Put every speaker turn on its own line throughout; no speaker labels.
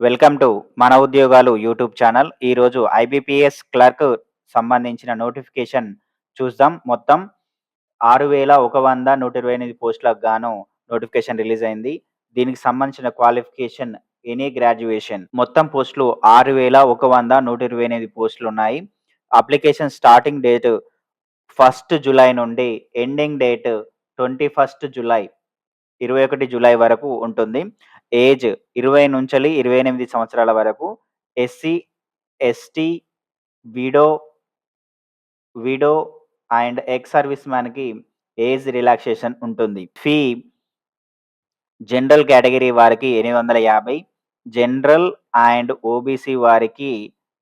Welcome to మన ఉద్యోగాలు YouTube channel. ఈరోజు ఐబీపీఎస్ క్లర్క్ సంబంధించిన నోటిఫికేషన్ చూద్దాం. మొత్తం 6,128 పోస్టులకు గాను నోటిఫికేషన్ రిలీజ్ అయింది. దీనికి సంబంధించిన క్వాలిఫికేషన్ ఎనీ గ్రాడ్యుయేషన్. మొత్తం పోస్టులు 6,128 పోస్టులు ఉన్నాయి. అప్లికేషన్ స్టార్టింగ్ డేట్ 1 జూలై నుండి ఎండింగ్ డేట్ 21 జూలై 21 జూలై వరకు ఉంటుంది. ఏజ్ 20 నుంచెల్లి 28 సంవత్సరాల వరకు. SC, ST, widow widow and ex service మ్యాన్‌కి ఏజ్ రిలాక్సేషన్ ఉంటుంది. ఫీ జనరల్ కేటగిరీ వారికి 850, జనరల్ అండ్ ఓబీసీ వారికి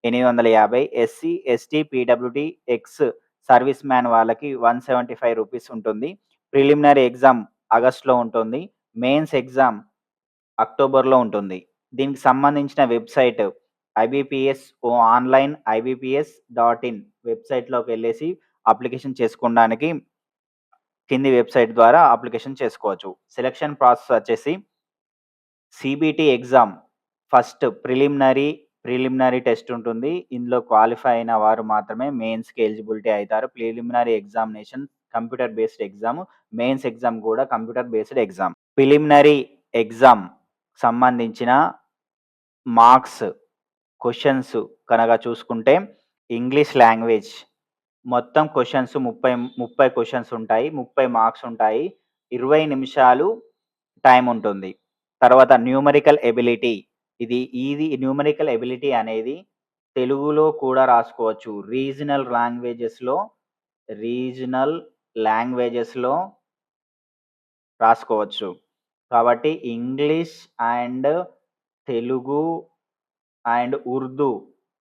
850, SC, ST, PWD, ex service man వాళ్ళకి రూ. 175 ఉంటుంది. ప్రిలిమినరీ ఎగ్జామ్ ఆగస్ట్‌లో ఉంటుంది. మెయిన్స్ ఎగ్జామ్ అక్టోబర్‌లో ఉంటుంది. దీనికి సంబంధించిన వెబ్‌సైట్ ఐబీపీఎస్ ఆన్‌లైన్ ibps.in వెబ్‌సైట్‌లోకెళ్ళేసి అప్లికేషన్ చేసుకోవడానికి కింది వెబ్‌సైట్ ద్వారా అప్లికేషన్ చేసుకోవచ్చు. సెలక్షన్ ప్రాసెస్ వచ్చేసి CBT exam first preliminary test ఉంటుంది. ఇందులో క్వాలిఫై అయిన వారు మాత్రమే మెయిన్స్‌కి ఎలిజిబిలిటీ అయితారు. Preliminary examination computer based exam. Mains exam కూడా computer based exam. Preliminary exam సంబంధించిన మార్క్స్ క్వెషన్స్ కనుక చూసుకుంటే ఇంగ్లీష్ లాంగ్వేజ్ మొత్తం క్వెషన్స్ 30 క్వెషన్స్ ఉంటాయి. 30 మార్క్స్ ఉంటాయి. 20 నిమిషాలు టైం ఉంటుంది. తర్వాత న్యూమరికల్ ఎబిలిటీ ఇది న్యూమరికల్ ఎబిలిటీ అనేది తెలుగులో కూడా రాసుకోవచ్చు. రీజనల్ లాంగ్వేజెస్‌లో రాసుకోవచ్చు. కాబట్టి English and Telugu and Urdu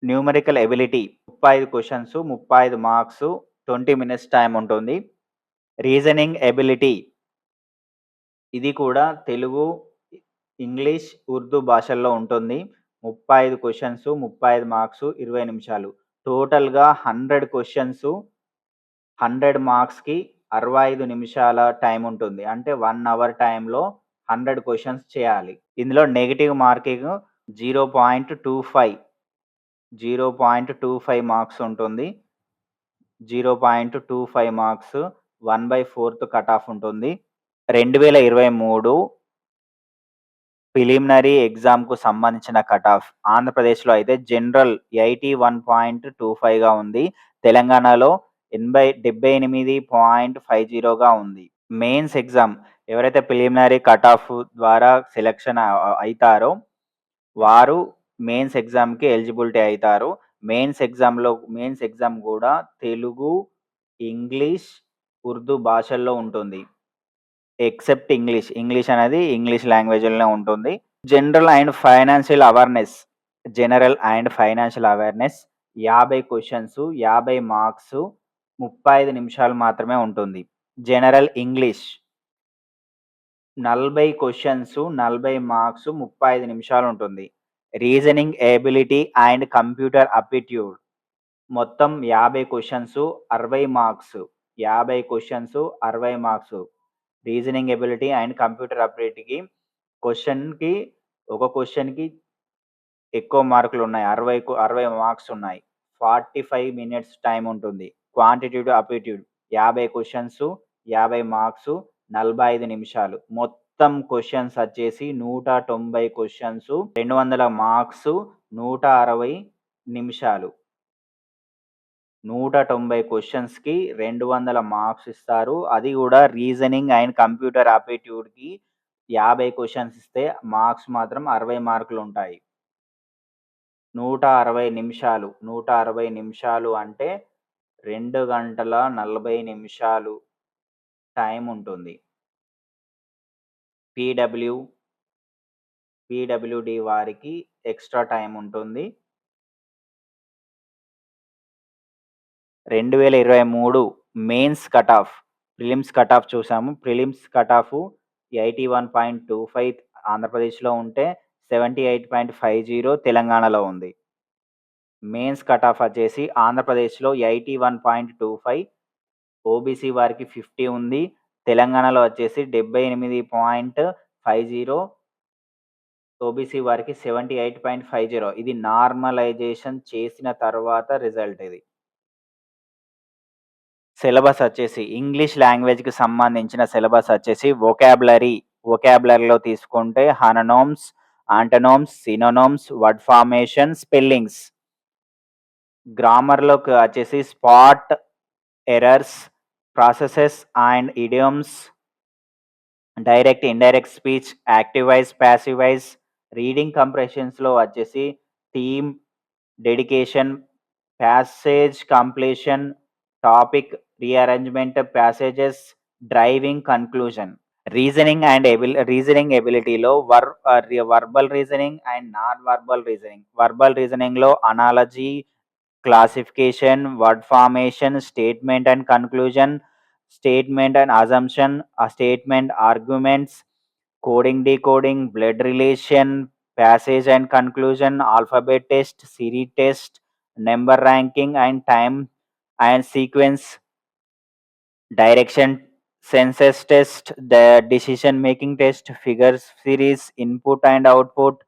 numerical ability 35 questions, 35 marks, 20 minutes time ఉంటుంది. రీజనింగ్ ఎబిలిటీ ఇది కూడా తెలుగు, ఇంగ్లీష్, ఉర్దూ భాషల్లో ఉంటుంది. 35 క్వెషన్స్, 35 మార్క్స్, 20 నిమిషాలు. టోటల్‌గా 100 క్వెషన్స్, 100 మార్క్స్‌కి 65 నిమిషాల టైం ఉంటుంది. అంటే 1 అవర్ టైంలో 100 క్వెషన్స్ చేయాలి. ఇందులో నెగెటివ్ మార్కింగ్ 0.25 మార్క్స్ ఉంటుంది. 0.25 మార్క్స్ 1/4 కట్ ఆఫ్ ఉంటుంది. 2023 ప్రిలిమినరీ ఎగ్జామ్‌కు సంబంధించిన కట్ ఆఫ్ ఆంధ్రప్రదేశ్‌లో అయితే జనరల్ 81.25గా ఉంది. తెలంగాణలో 78.50గా ఉంది. మెయిన్స్ ఎగ్జామ్ ఎవరైతే ప్రిలిమినరీ కట్ ఆఫ్ ద్వారా సెలక్షన్ అయితారో వారు మెయిన్స్ ఎగ్జామ్‌కి ఎలిజిబిలిటీ అయితారు. మెయిన్స్ ఎగ్జామ్ కూడా తెలుగు, ఇంగ్లీష్, ఉర్దూ భాషల్లో ఉంటుంది. ఎక్సెప్ట్ ఇంగ్లీష్ అనేది ఇంగ్లీష్ లాంగ్వేజ్‌లోనే ఉంటుంది. General and financial awareness 50 questions, 50 marks, 35 నిమిషాలు మాత్రమే ఉంటుంది. జనరల్ ఇంగ్లీష్ 40 క్వెషన్స్, 40 మార్క్స్, 35 నిమిషాలు ఉంటుంది. Reasoning ability and computer aptitude మొత్తం 50 questions, 60 marks. 50 questions, 60 marks. Reasoning ability and computer అప్టిట్యూడ్‌కి ఒక క్వెషన్‌కి ఎక్కువ మార్కులున్నాయి. 60 మార్క్స్ ఉన్నాయి. 45 మినిట్స్ టైం ఉంటుంది. క్వాంటిటేటివ్ అప్టిట్యూడ్ 50 క్వెషన్స్, 50 మార్క్స్, 45 నిమిషాలు. మొత్తం క్వెషన్స్ వచ్చేసి 190 క్వెషన్స్, 200 మార్క్స్, 160 నిమిషాలు. 190 క్వెషన్స్‌కి 200 మార్క్స్ ఇస్తారు. అది కూడా రీజనింగ్ అండ్ కంప్యూటర్ ఆప్టిట్యూడ్‌కి 50 క్వెషన్స్ ఇస్తే మార్క్స్ మాత్రం 60 మార్కులుంటాయి. 160 నిమిషాలు అంటే 2 గంటల 40 నిమిషాలు టైం ఉంటుంది. పీడబ్ల్యూడీ వారికి ఎక్స్‌ట్రా టైం ఉంటుంది. 2023 mains cut off, prelims cut off చూసాము. ప్రిలిమ్స్ కట్ ఆఫ్ 81.25 ఆంధ్రప్రదేశ్‌లో ఉంటే 78.50 తెలంగాణలో ఉంది. మెయిన్స్ కట్ ఆఫ్ వచ్చేసి ఆంధ్రప్రదేశ్‌లో 81.25, ఓబీసీ వారికి 50 ఉంది. తెలంగాణలో వచ్చేసి 78.50, ఓబీసీ వారికి 78.50. ఇది నార్మలైజేషన్ చేసిన తర్వాత రిజల్ట్ ఇది. సిలబస్ వచ్చేసి ఇంగ్లీష్ లాంగ్వేజ్‌కి సంబంధించిన సిలబస్ వచ్చేసి వొకాబులరీలో తీసుకుంటే homonyms, antonyms, synonyms, word formation, spellings. గ్రామర్‌లోకి వచ్చేసి spot, errors, processes and idioms, direct, indirect speech, active voice, passive voice. Reading కంప్రెషన్స్‌లో వచ్చేసి theme, dedication, passage completion, topic rearrangement, passages, driving conclusion. Reasoning ఎబిలిటీలో verbal reasoning and non verbal reasoning. Verbal రీజనింగ్‌లో analogy, classification, word formation, statement and conclusion, statement and assumption, statement arguments, coding, decoding, blood relation, passage and conclusion, alphabet test, series test, number ranking and time and sequence, direction, senses test, decision making test, figures series, input and output,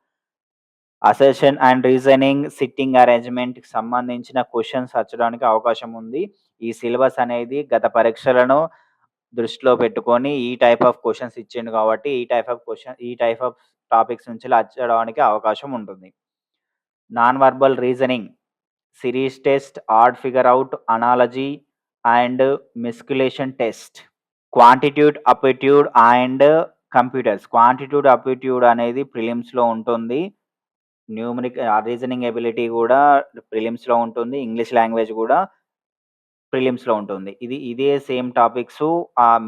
assertion and reasoning, sitting అరేంజ్మెంట్‌కి సంబంధించిన questions వచ్చడానికి అవకాశం ఉంది. ఈ syllabus అనేది గత పరీక్షలను దృష్టిలో పెట్టుకొని ఈ టైప్ ఆఫ్ క్వెషన్స్ ఇచ్చిండు కాబట్టి ఈ టైప్ ఆఫ్ టాపిక్స్ నుంచి వచ్చడానికి అవకాశం ఉంటుంది. Non verbal reasoning, series test, odd figure out, analogy and miscellaneous test. Quantitative aptitude and computers. Quantitative aptitude అనేది ప్రిలిమ్స్‌లో ఉంటుంది. రీజనింగ్ ఎబిలిటీ కూడా ప్రిలిమ్స్‌లో ఉంటుంది. ఇంగ్లీష్ లాంగ్వేజ్ కూడా ప్రిలిమ్స్‌లో ఉంటుంది. ఇదే సేమ్ టాపిక్స్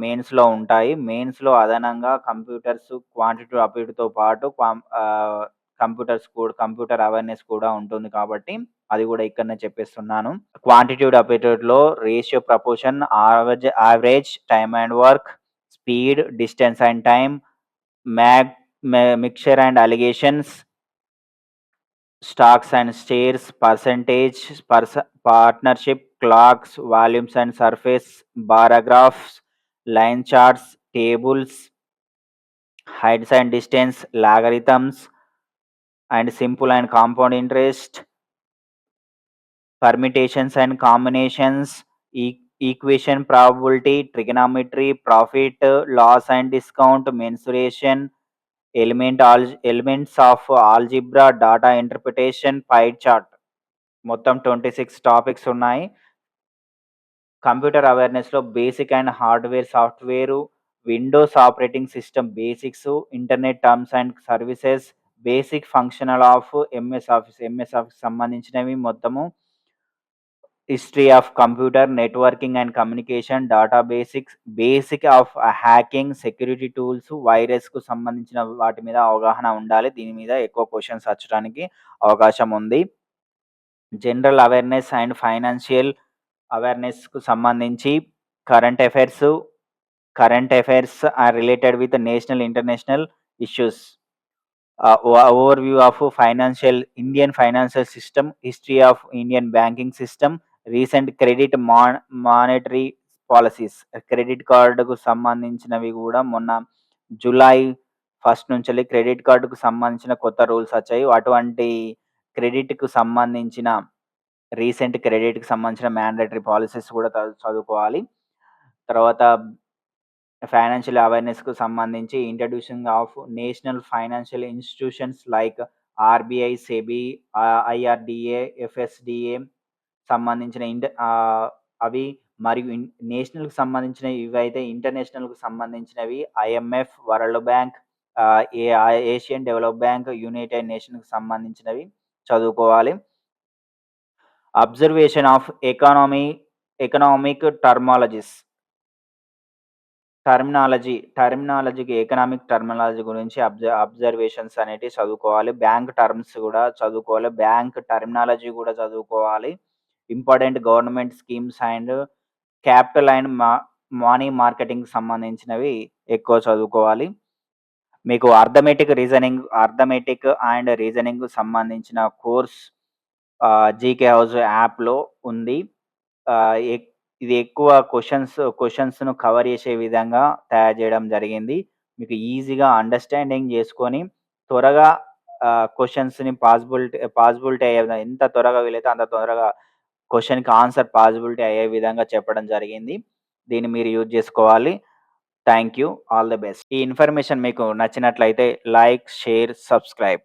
మెయిన్స్‌లో ఉంటాయి. మెయిన్స్‌లో అదనంగా క్వాంటిట్యూడ్ అప్టిట్యూడ్‌తో పాటు కంప్యూటర్ అవేర్‌నెస్ కూడా ఉంటుంది కాబట్టి అది కూడా ఇక్కడనే చెప్పేస్తున్నాను. క్వాంటిట్యూడ్ అప్టిట్యూడ్‌లో ratio, proportion, average, time and work, speed, distance and time, mixture and alligations, stocks and shares, percentage, partnership, clocks, volumes and surface, bar graphs, line charts, tables, heights and distance, logarithms and simple and compound interest, permutations and combinations, equation, probability, trigonometry, profit, loss and discount, mensuration, elements of algebra, data interpretation, pie chart. మొత్తం 26 topics ఉన్నాయి. Computer అవేర్‌నెస్‌లో basic and hardware, software, windows operating system basics, internet terms and services, basic functional of MS office సంబంధించినవి మొత్తము. History of computer, networking and communication, data basic of hacking, security tools, వైరస్‌కు సంబంధించిన వాటి మీద అవగాహన ఉండాలి. దీని మీద ఎక్కువ క్వెషన్స్ వచ్చడానికి అవకాశం ఉంది. జనరల్ అవేర్‌నెస్ అండ్ ఫైనాన్షియల్ అవేర్‌నెస్‌కు సంబంధించి current affairs are related with national, international issues. Overview of Indian financial system, history of Indian banking system, recent credit monetary policies. Credit కార్డుకు సంబంధించినవి కూడా మొన్న జూలై 1 నుంచి క్రెడిట్ కార్డుకు సంబంధించిన కొత్త రూల్స్ వచ్చాయి. అటువంటి క్రెడిట్‌కు సంబంధించిన క్రెడిట్‌కి సంబంధించిన మ్యాండేటరీ పాలసీస్ కూడా చదువుకోవాలి. తర్వాత ఫైనాన్షియల్ అవేర్‌నెస్‌కు సంబంధించి introducing of national financial institutions like RBI, SEBI, IRDA, FSDA సంబంధించిన అవి మరియు నేషనల్‌కి సంబంధించినవి ఇవైతే ఇంటర్నేషనల్‌కి సంబంధించినవి IMF, world bank, Asian develop bank, united నేషన్స్‌కి సంబంధించినవి చదువుకోవాలి. అబ్జర్వేషన్ ఆఫ్ ఎకనామిక్ టర్మినాలజీకి ఎకనామిక్ టర్మినాలజీ గురించి అబ్జర్వేషన్స్ అనేటివి చదువుకోవాలి. బ్యాంక్ టర్మ్స్ కూడా చదువుకోవాలి. బ్యాంక్ టర్మినాలజీ కూడా చదువుకోవాలి. Important government schemes and capital and money మార్కెటింగ్‌కి సంబంధించినవి ఎక్కువ చదువుకోవాలి. మీకు అర్థమెటిక్ అండ్ రీజనింగ్‌కు సంబంధించిన కోర్స్ జీకే హౌస్ యాప్‌లో ఉంది. ఇది ఎక్కువ క్వెషన్స్‌ను కవర్ చేసే విధంగా తయారు చేయడం జరిగింది. మీకు ఈజీగా అండర్‌స్టాండింగ్ చేసుకొని త్వరగా క్వెషన్స్‌ని పాసిబిలిటీ అయ్యే విధంగా ఎంత త్వరగా వీలైతే అంత త్వరగా క్వెషన్‌కి ఆన్సర్ పాసిబిలిటీ అయ్యే విధంగా చెప్పడం జరిగింది. దీన్ని మీరు యూజ్ చేసుకోవాలి. Thank you. All the best. ఈ ఇన్ఫర్మేషన్ మీకు నచ్చినట్లయితే లైక్, షేర్, సబ్స్క్రైబ్.